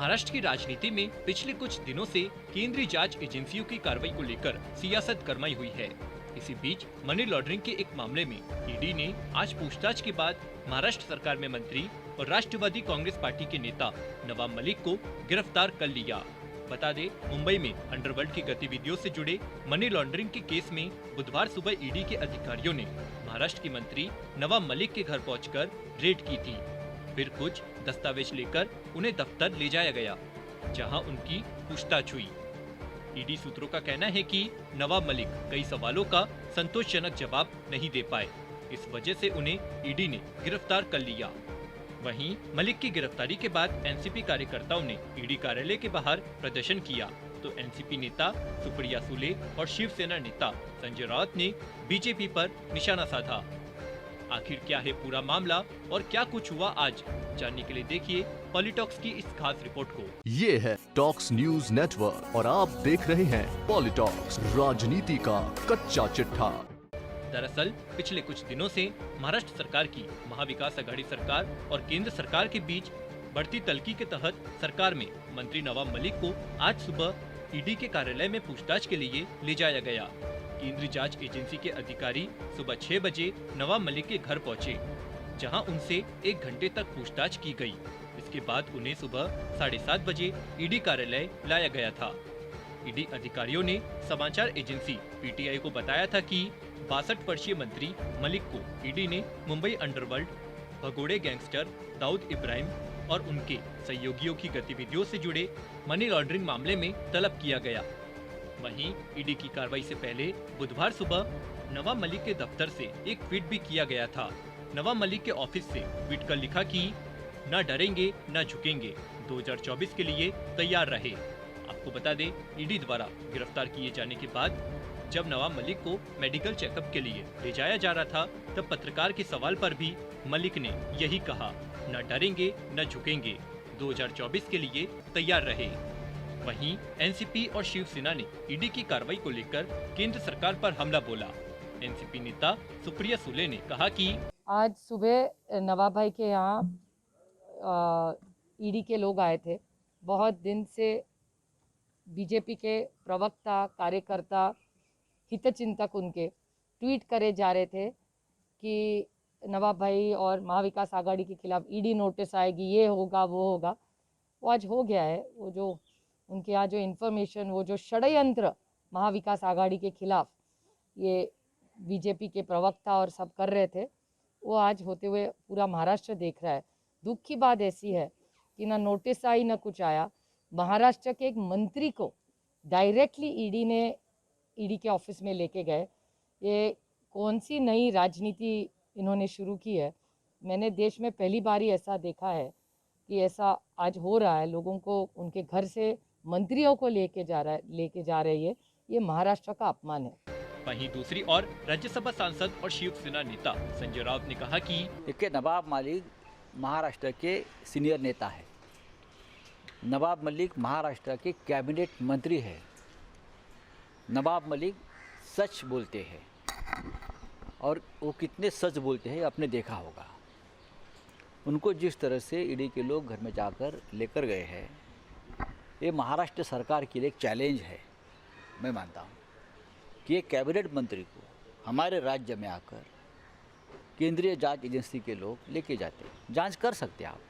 महाराष्ट्र की राजनीति में पिछले कुछ दिनों से केंद्रीय जांच एजेंसियों की कार्रवाई को लेकर सियासत गरमाई हुई है। इसी बीच मनी लॉन्ड्रिंग के एक मामले में ईडी ने आज पूछताछ के बाद महाराष्ट्र सरकार में मंत्री और राष्ट्रवादी कांग्रेस पार्टी के नेता नवाब मलिक को गिरफ्तार कर लिया। बता दें, मुंबई में अंडरवर्ल्ड की गतिविधियों से जुड़े मनी लॉन्ड्रिंग के केस में बुधवार सुबह ईडी के अधिकारियों ने महाराष्ट्र के मंत्री नवाब मलिक के घर पहुंचकर रेड की थी। फिर कुछ दस्तावेज लेकर उन्हें दफ्तर ले जाया गया, जहां उनकी पूछताछ हुई। ईडी सूत्रों का कहना है कि नवाब मलिक कई सवालों का संतोषजनक जवाब नहीं दे पाए, इस वजह से उन्हें ईडी ने गिरफ्तार कर लिया। वहीं मलिक की गिरफ्तारी के बाद एनसीपी कार्यकर्ताओं ने ईडी कार्यालय के बाहर प्रदर्शन किया, तो एनसीपी नेता सुप्रिया सुले और शिवसेना नेता संजय राउत ने बीजेपी पर निशाना साधा। आखिर क्या है पूरा मामला और क्या कुछ हुआ आज, जानने के लिए देखिए पॉलिटॉक्स की इस खास रिपोर्ट को। ये है टॉक्स न्यूज नेटवर्क और आप देख रहे हैं पॉलिटॉक्स, राजनीति का कच्चा चिट्ठा। दरअसल पिछले कुछ दिनों से महाराष्ट्र सरकार की महाविकास आघाड़ी सरकार और केंद्र सरकार के बीच बढ़ती तल्खी के तहत सरकार में मंत्री नवाब मलिक को आज सुबह ईडी के कार्यालय में पूछताछ के लिए ले जाया गया। केंद्रीय जांच एजेंसी के अधिकारी सुबह 6 बजे नवाब मलिक के घर पहुंचे, जहां उनसे 1 घंटे तक पूछताछ की गई। इसके बाद उन्हें सुबह 7:30 बजे ईडी कार्यालय लाया गया था। ईडी अधिकारियों ने समाचार एजेंसी पीटीआई को बताया था कि 62 वर्षीय मंत्री मलिक को ईडी ने मुंबई अंडरवर्ल्ड, भगोड़े गैंगस्टर दाऊद इब्राहिम और उनके सहयोगियों की गतिविधियों से जुड़े मनी लॉन्ड्रिंग मामले में तलब किया गया। वहीं ईडी की कार्रवाई से पहले बुधवार सुबह नवाब मलिक के दफ्तर से एक ट्वीट भी किया गया था। नवाब मलिक के ऑफिस से ट्वीट कर लिखा कि न डरेंगे न झुकेंगे, 2024 के लिए तैयार रहे। आपको बता दें, ईडी द्वारा गिरफ्तार किए जाने के बाद जब नवाब मलिक को मेडिकल चेकअप के लिए ले जाया जा रहा था, तब पत्रकार के सवाल पर भी मलिक ने यही कहा, न डरेंगे न झुकेंगे, 2024 के लिए तैयार रहे। वहीं एनसीपी और शिवसेना ने ईडी की कार्रवाई को लेकर केंद्र सरकार पर हमला बोला। एनसीपी नेता सुप्रिया सुले ने कहा कि आज सुबह नवाब भाई के यहाँ ईडी के लोग आए थे। बहुत दिन से बीजेपी के प्रवक्ता, कार्यकर्ता, हितचिंतक उनके ट्वीट करे जा रहे थे कि नवाब भाई और महाविकास आघाड़ी के खिलाफ ईडी नोटिस आएगी, ये होगा वो होगा। वो आज हो गया है। वो जो उनके यहाँ जो इन्फॉर्मेशन, वो जो षड्यंत्र महाविकास आघाड़ी के खिलाफ ये बीजेपी के प्रवक्ता और सब कर रहे थे, वो आज होते हुए पूरा महाराष्ट्र देख रहा है। दुख की बात ऐसी है कि ना नोटिस आई ना कुछ आया। महाराष्ट्र के एक मंत्री को डायरेक्टली ईडी के ऑफिस में लेके गए। ये कौन सी नई राजनीति इन्होंने शुरू की है? मैंने देश में पहली बार ही ऐसा देखा है कि ऐसा आज हो रहा है। लोगों को उनके घर से मंत्रियों को लेके जा रहे हैं। ये महाराष्ट्र का अपमान है। वहीं दूसरी ओर राज्यसभा सांसद और शिवसेना नेता संजय राउत ने कहा कि नवाब मलिक महाराष्ट्र के सीनियर नेता है। नवाब मलिक महाराष्ट्र के कैबिनेट मंत्री है। नवाब मलिक सच बोलते हैं और वो कितने सच बोलते हैं आपने देखा होगा। उनको जिस तरह से ईडी के लोग घर में जाकर लेकर गए हैं, ये महाराष्ट्र सरकार के लिए एक चैलेंज है। मैं मानता हूँ कि एक कैबिनेट मंत्री को हमारे राज्य में आकर केंद्रीय जांच एजेंसी के लोग लेके जाते हैं। जांच कर सकते हैं आप,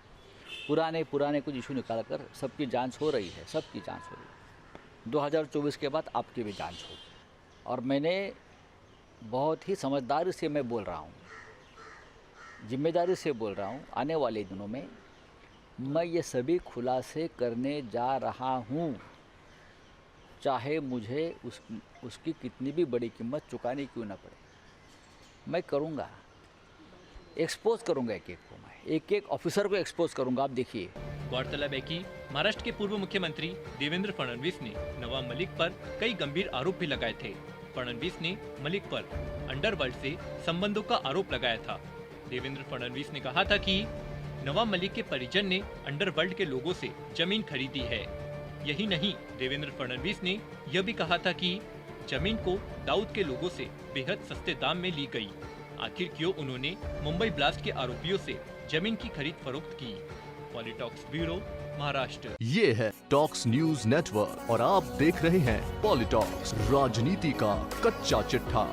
पुराने कुछ इशू निकाल कर सबकी जांच हो रही है, सबकी जांच हो रही है। 2024 के बाद आपकी भी जांच होगी। और मैंने बहुत ही समझदारी से मैं बोल रहा हूँ, जिम्मेदारी से बोल रहा हूँ, आने वाले दिनों में मैं ये सभी खुलासे करने जा रहा हूँ, चाहे मुझे उसकी कितनी भी बड़ी कीमत चुकानी क्यों ना पड़े। मैं करूँगा, एक्सपोज करूँगा एक को, मैं एक ऑफिसर को एक्सपोज करूँगा। आप देखिए। गौरतलब है कि महाराष्ट्र के पूर्व मुख्यमंत्री देवेंद्र फडणवीस ने नवाब मलिक पर कई गंभीर आरोप भी लगाए थे। फडणवीस ने मलिक पर अंडरवर्ल्ड से संबंधों का आरोप लगाया था। देवेंद्र फडणवीस ने कहा था कि नवाब मलिक के परिजन ने अंडरवर्ल्ड के लोगों से जमीन खरीदी है। यही नहीं, देवेंद्र फडणवीस ने यह भी कहा था कि जमीन को दाऊद के लोगों से बेहद सस्ते दाम में ली गई। आखिर क्यों उन्होंने मुंबई ब्लास्ट के आरोपियों से जमीन की खरीद फरोख्त की? पॉलिटॉक्स ब्यूरो, महाराष्ट्र। ये है टॉक्स न्यूज नेटवर्क और आप देख रहे हैं पॉलिटॉक्स, राजनीति का कच्चा चिट्ठा।